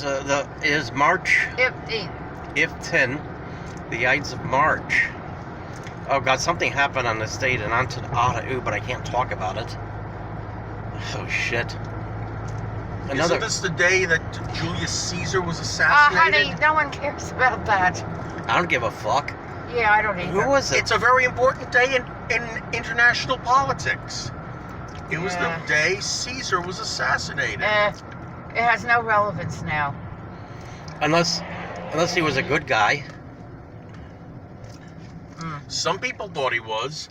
is March If 10, the Ides of March. Oh God, something happened on this date and onto but I can't talk about it. Oh shit. Isn't this the day that Julius Caesar was assassinated? honey, no one cares about that. I don't give a fuck. Yeah, I don't either. Who was it? It's a very important day in international politics. It was the day Caesar was assassinated. It has no relevance now. Unless he was a good guy. Some people thought he was.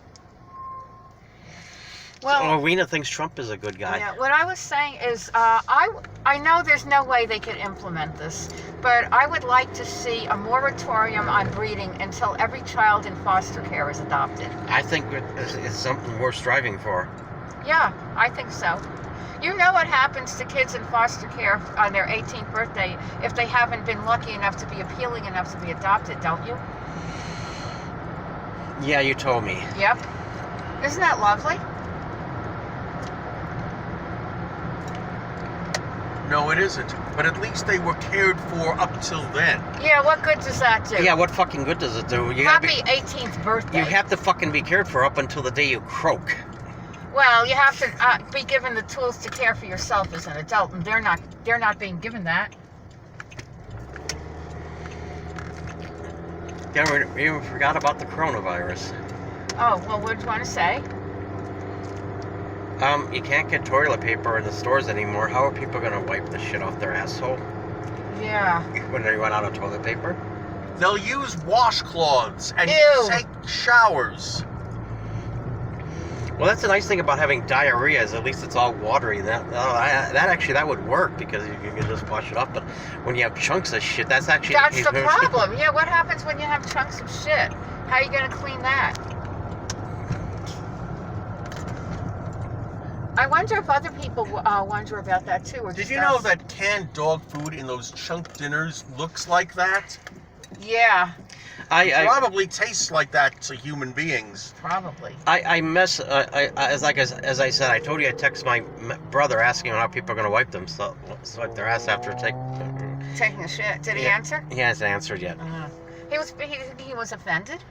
Well, Rena thinks Trump is a good guy. yeah, what I was saying is, I know there's no way they could implement this, but I would like to see a moratorium on breeding until every child in foster care is adopted. I think it's something worth striving for. Yeah, I think so. You know what happens to kids in foster care on their 18th birthday if they haven't been lucky enough to be appealing enough to be adopted, don't you? Yeah, you told me. Yep. Isn't that lovely? No, it isn't. But at least they were cared for up till then. Yeah, what good does that do? Yeah, what fucking good does it do? Happy 18th birthday. You have to fucking be cared for up until the day you croak. Well, you have to be given the tools to care for yourself as an adult, and they're not being given that. Yeah, we even forgot about the coronavirus. Oh, well, what do you want to say? You can't get toilet paper in the stores anymore. How are people gonna wipe the shit off their asshole Yeah. when they run out of toilet paper? They'll use washcloths and Ew. take showers. Well, that's the nice thing about having diarrhea is at least it's all watery. That would work because you can just wash it off. But when you have chunks of shit, that's actually That's the problem. Yeah, what happens when you have chunks of shit? How are you going to clean that? I wonder if other people wonder about that too. Or Did you know that canned dog food in those chunk dinners looks like that? Yeah, It probably tastes like that to human beings. probably. as I said, I told you I text my brother asking how people are going to wipe wipe their ass after Taking a shit. Did he answer? He hasn't answered yet. He was offended.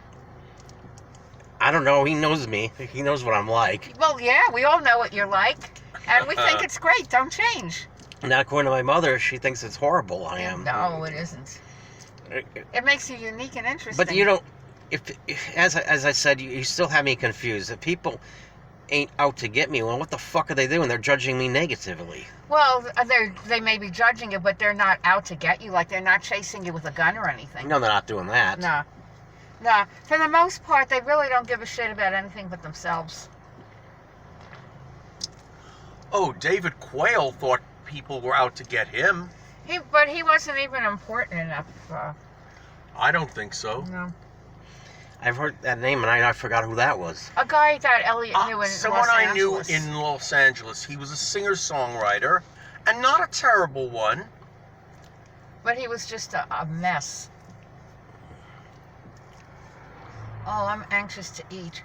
I don't know. He knows me. He knows what I'm like. Well, yeah, we all know what you're like, and we think it's great. Don't change. Now, according to my mother, she thinks it's horrible. I am. No, it isn't. It makes you unique and interesting. But you don't. If as I said, you still have me confused. If people ain't out to get me, well, what the fuck are they doing? They're judging me negatively. Well, they may be judging you, but they're not out to get you. Like, they're not chasing you with a gun or anything. No, they're not doing that. No. No. For the most part, they really don't give a shit about anything but themselves. Oh, David Quayle thought people were out to get him. But he wasn't even important enough. I don't think so. No. I've heard that name and I forgot who that was. A guy that Elliot knew in Someone Los I knew Angeles. in Los Angeles. He was a singer-songwriter, and not a terrible one. But he was just a mess. Oh, I'm anxious to eat.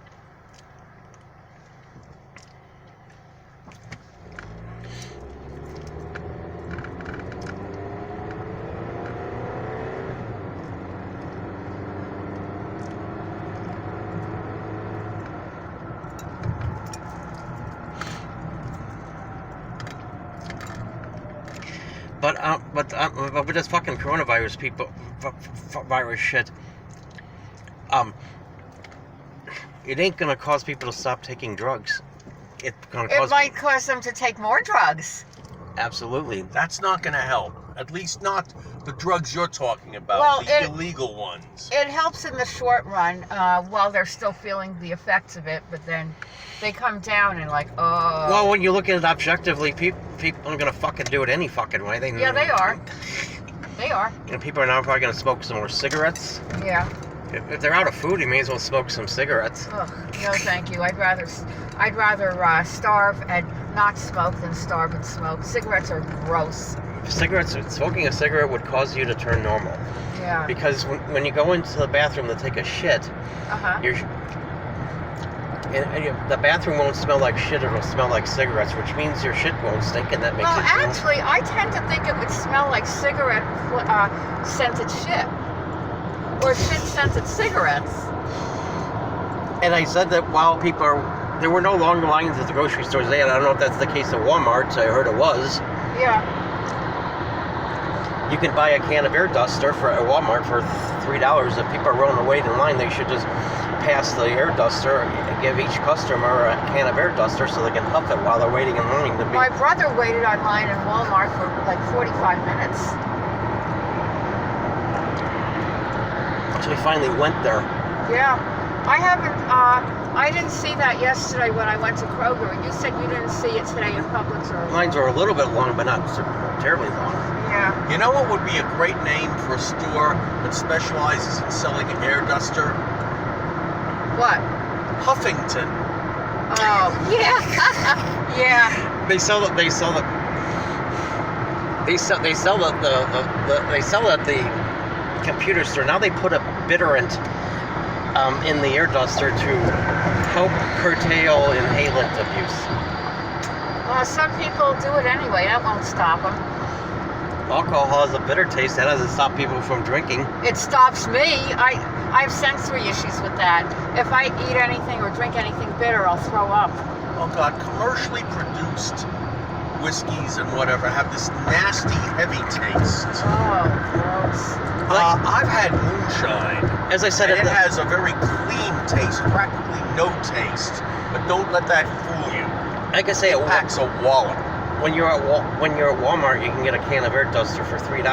But with this fucking coronavirus virus shit, it ain't gonna cause people to stop taking drugs. It might cause them to take more drugs. Absolutely. That's not going to help. At least not the drugs you're talking about, Well, the illegal ones. It helps in the short run while they're still feeling the effects of it, but then they come down and like, oh. Well, when you look at it objectively, people are gonna fucking do it any fucking way. Yeah, they are. They are. And people are now probably gonna smoke some more cigarettes. Yeah. If they're out of food, you may as well smoke some cigarettes. Ugh, no, thank you. I'd rather starve and not smoke than starve and smoke. Cigarettes are gross. Smoking a cigarette would cause you to turn normal. Yeah. Because when you go into the bathroom to take a shit, the bathroom won't smell like shit, it'll smell like cigarettes, which means your shit won't stink, and that makes Well, it... actually, I tend to think it would smell like cigarette scented shit. Or shit scented cigarettes. And I said that while there were no long lines at the grocery stores there. I don't know if that's the case at Walmart. I heard it was. Yeah. You can buy a can of air duster at Walmart for $3. If people are willing to wait in line, they should just pass the air duster and give each customer a can of air duster so they can huff it while they're waiting in line to be... My brother waited online in Walmart for like 45 minutes. So we finally went there. Yeah. I didn't see that yesterday when I went to Kroger. You said you didn't see it today in Publix or... Lines are a little bit long, but not terribly long. Yeah. You know what would be a great name for a store that specializes in selling an air duster? What? Huffington. Oh, yeah. Yeah. They sell at the computer store. Now they put a bitterant in the air duster to help curtail inhalant abuse. Well, some people do it anyway. That won't stop them. Alcohol has a bitter taste. That doesn't stop people from drinking. It stops me. I have sensory issues with that. If I eat anything or drink anything bitter, I'll throw up. Oh God, commercially produced whiskeys and whatever have this nasty, heavy taste. Oh, gross. I've had moonshine. As I said, And it has a very clean taste, practically no taste. But don't let that fool you. like I say, It packs a wallop. when you're at Walmart, you can get a can of air duster for $3.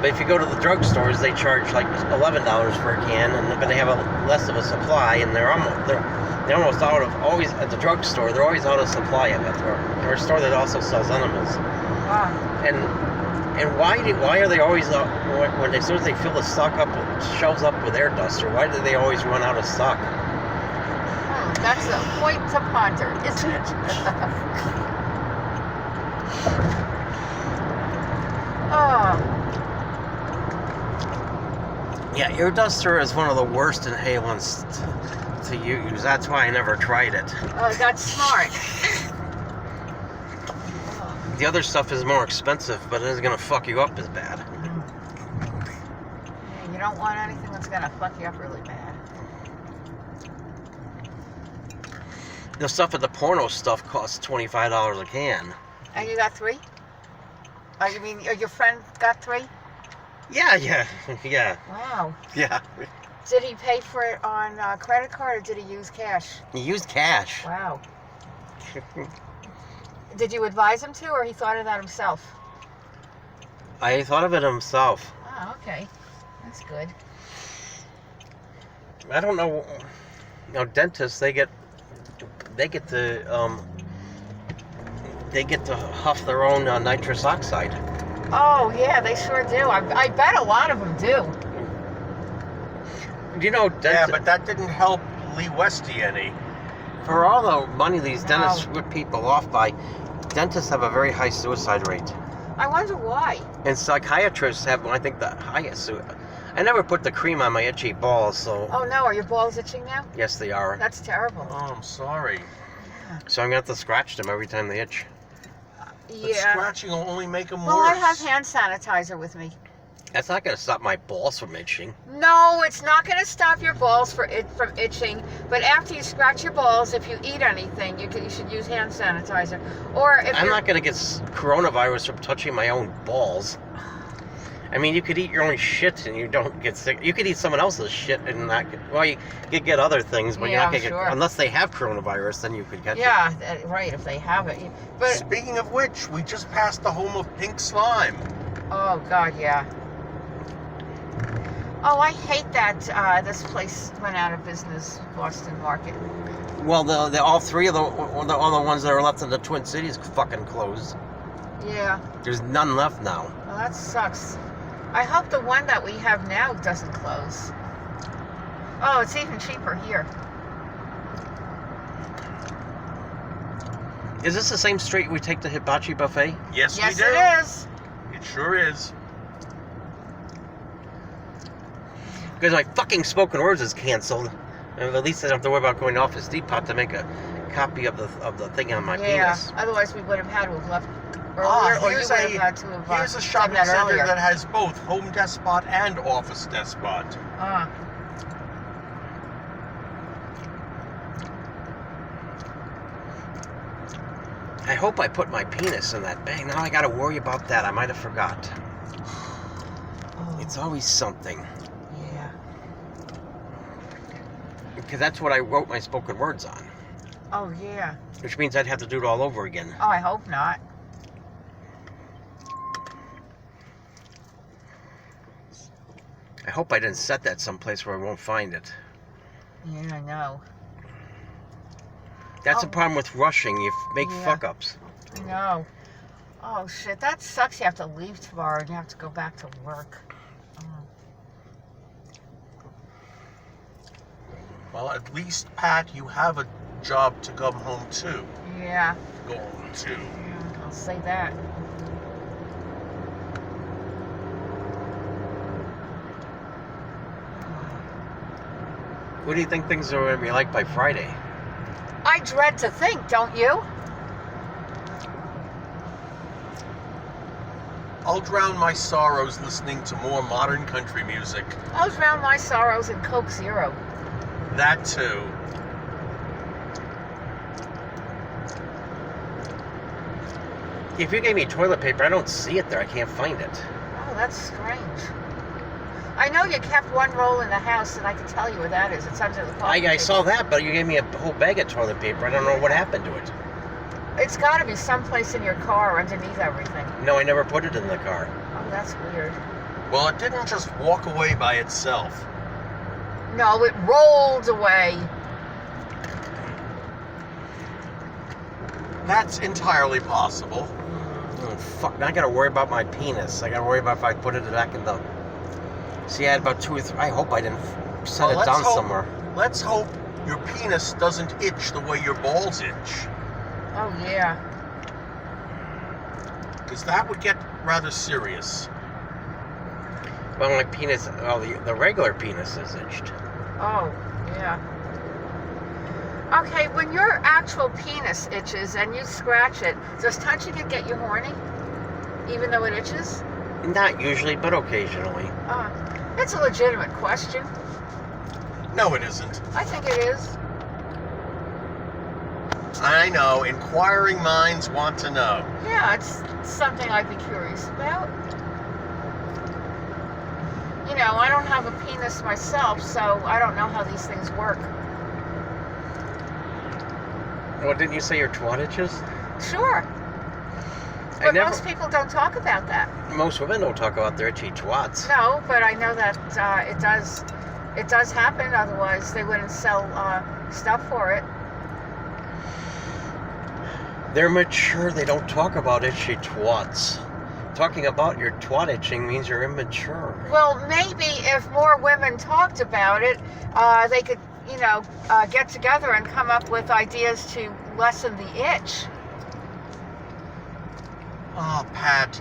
But if you go to the drugstores, they charge like $11 for a can, but they have less of a supply, and they're almost out of at the drugstore. They're always out of supply of it. Or a store that also sells enemas. Wow. And why are they always when as soon as they fill the shelves up with air duster? Why do they always run out of stock? That's a point to ponder, isn't it? Oh. Yeah, air duster is one of the worst inhalants to use. That's why I never tried it. Oh, that's smart. The other stuff is more expensive, but it isn't gonna fuck you up as bad. You don't want anything that's gonna fuck you up really bad. The stuff at the porno stuff costs $25 a can. And you got 3? Oh, you mean your friend got 3? Yeah. Wow. Yeah. Did he pay for it on credit card or did he use cash? He used cash. Wow. Did you advise him to, or he thought of that himself? I thought of it himself. Oh, okay. That's good. I don't know. Dentists, they get to huff their own nitrous oxide. Oh, yeah, they sure do. I bet a lot of them do. Yeah, but that didn't help Lee Westy any. For all the money these dentists rip people off by, dentists have a very high suicide rate. I wonder why. And psychiatrists have, I think, the highest. I never put the cream on my itchy balls, so... Oh, no, are your balls itching now? Yes, they are. That's terrible. Oh, I'm sorry. So I'm going to have to scratch them every time they itch. But Yeah. scratching will only make them Well, worse. I have hand sanitizer with me. That's not going to stop my balls from itching. No, it's not going to stop your balls from itching. But after you scratch your balls, if you eat anything, you should use hand sanitizer. Or if I'm not going to get coronavirus from touching my own balls. I mean, you could eat your own shit and you don't get sick. You could eat someone else's shit and not get... Well, you could get other things, but you're not going to get... Unless they have coronavirus, then you could get it. Yeah, right, if they have it. But Speaking of which, we just passed the home of pink slime. oh, God, yeah. Oh, I hate that this place went out of business, Boston Market. Well, all three of all the ones that are left in the Twin Cities fucking closed. Yeah. There's none left now. Well, that sucks. I hope the one that we have now doesn't close. Oh, it's even cheaper here. Is this the same street we take the hibachi buffet? Yes, Yes, we do. it is. It sure is. Because my fucking spoken words is canceled. And at least I don't have to worry about going to Office Depot to make a copy of the thing on my penis. Otherwise we would have had to have left earlier, or you would have had to have here's a done shopping that center earlier. that has both Home Depot and Office Depot. I hope I put my penis in that bag. Now I gotta worry about that. I might have forgot. Oh, It's always something. yeah. Because that's what I wrote my spoken words on. Oh, yeah. Which means I'd have to do it all over again. Oh, I hope not. I hope I didn't set that someplace where I won't find it. Yeah, I know. That's the Oh. problem with rushing. You make Yeah. fuck-ups. I know. Oh, shit. That sucks. You have to leave tomorrow and you have to go back to work. Well, at least, Pat, you have a job to come home to. Yeah. Go home to. Yeah, I'll say that. What do you think things are going to be like by Friday? I dread to think, don't you? I'll drown my sorrows listening to more modern country music. I'll drown my sorrows in Coke Zero. That too. If you gave me toilet paper, I don't see it there. I can't find it. Oh, that's strange. I know you kept one roll in the house, and I can tell you where that is. It's under the coffee I table. saw that, but you gave me a whole bag of toilet paper. I don't know what happened to it. It's got to be someplace in your car underneath everything. No, I never put it in the car. Oh, that's weird. Well, it didn't just walk away by itself. No, it rolled away. That's entirely possible. Oh, fuck. Now I gotta worry about my penis. I gotta worry about if I put it back in the... See, I had about 2 or 3... I hope I didn't set Well, it down hope, somewhere. Let's hope your penis doesn't itch the way your balls itch. Oh, yeah. Because that would get rather serious. Well, my penis... Well, the regular penis is itched. Oh, yeah. Okay, when your actual penis itches and you scratch it, does touching it get you horny? Even though it itches? Not usually, but occasionally. It's a legitimate question. No, it isn't. I think it is. I know. Inquiring minds want to know. Yeah, it's something I'd be curious about. You know, I don't have a penis myself, so I don't know how these things work. Well, didn't you say your twat itches? Sure. But most people don't talk about that. Most women don't talk about their itchy twats. No, but I know that it does happen, otherwise they wouldn't sell stuff for it. They're mature. They don't talk about itchy twats. Talking about your twat itching means you're immature. Well, maybe if more women talked about it, they could, get together and come up with ideas to lessen the itch. Oh, Pat,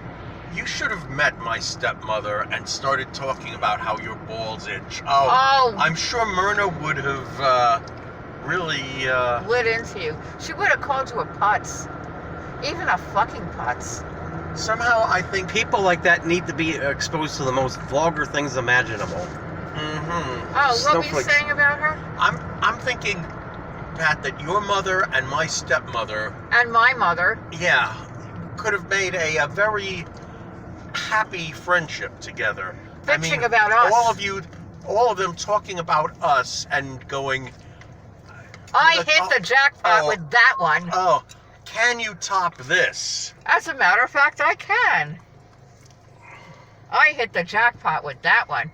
you should have met my stepmother and started talking about how your balls itch. Oh. I'm sure Myrna would have really... Lit into you. She would have called you a putz. Even a fucking putz. Somehow I think... People like that need to be exposed to the most vulgar things imaginable. Mm-hmm. Oh, what were you Snowflakes. saying about her? I'm thinking, Pat, that your mother and my stepmother, And my mother. yeah, could have made a very happy friendship together. Bitching about us. all of them talking about us and going, I hit the jackpot oh. with that one. oh, can you top this? As a matter of fact, I can. I hit the jackpot with that one.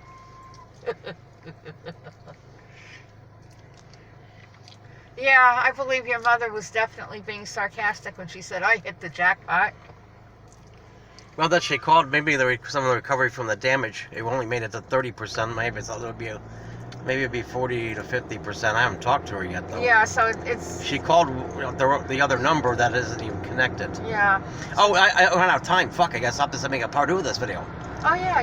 Yeah, I believe your mother was definitely being sarcastic when she said, I hit the jackpot. Well, that she called maybe some of the recovery from the damage. It only made it to 30%. Maybe it'd be 40 to 50%. I haven't talked to her yet, though. Yeah, so it's... She called the other number that isn't even connected. Yeah. Oh, I ran out of time. Fuck, I gotta stop this and make a part 2 of this video. Oh, yeah.